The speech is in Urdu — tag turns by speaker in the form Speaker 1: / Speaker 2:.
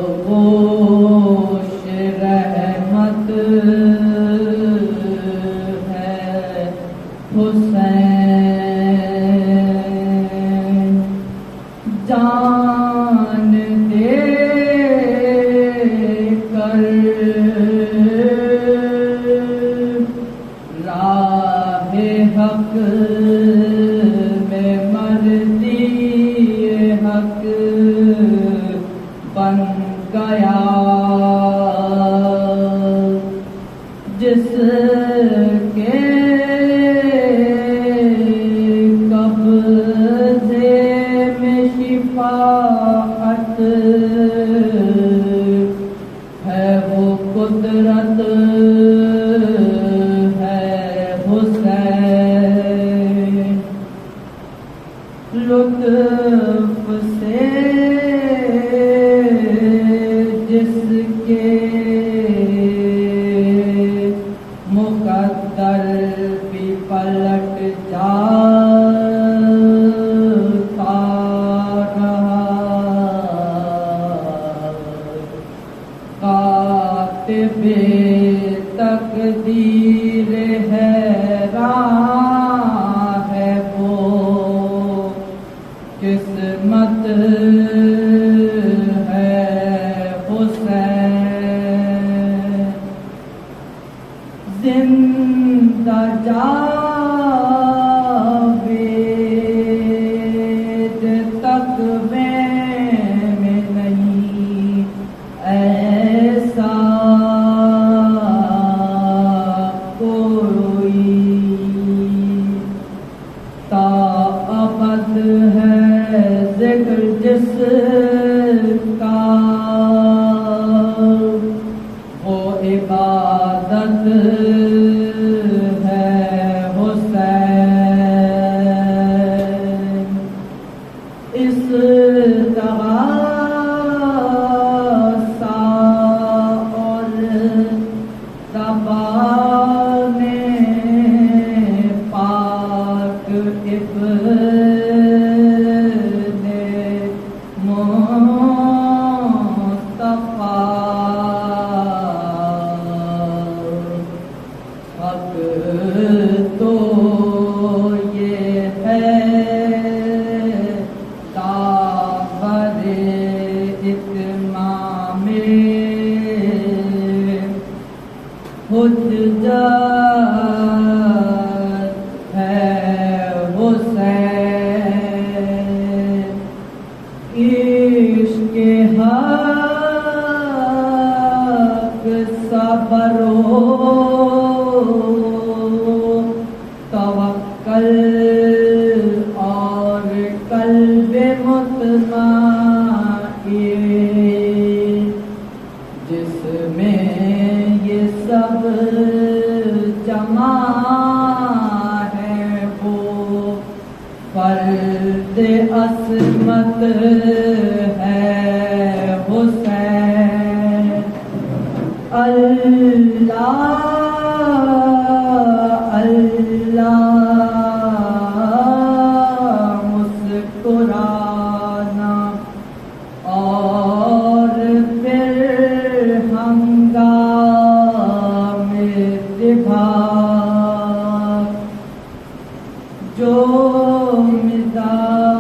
Speaker 1: آغوش رحمت ہے حسین، جان دے کر راہ حق میں مردی حق بن گیا، جس کے قبضے میں شفاعت ہے، وہ قدرت ہے حسین، لطف سے جس کے مقدر بھی پلٹ جاتا رہا، کاتب تقدیر حیران ہے وہ قسمت ہے حسین، زندہ جاوید تقوی میں نہیں ایسا کوئی، تا ابد ہے ذکر جس کا، وہ عبادت ہے حسین، اس طرح سا اور زبان پاک ابن حق تو یہ ہے داور اتمام حجت ہے حسین، عشق حق صبر توکل اور قلب مطمئن، جس میں یہ سب جمع ہے، وہ فرد عصمت ہے حسین، اللہ اللہ مسکرانا اور پھر ہنگام اتباع، جو مزاج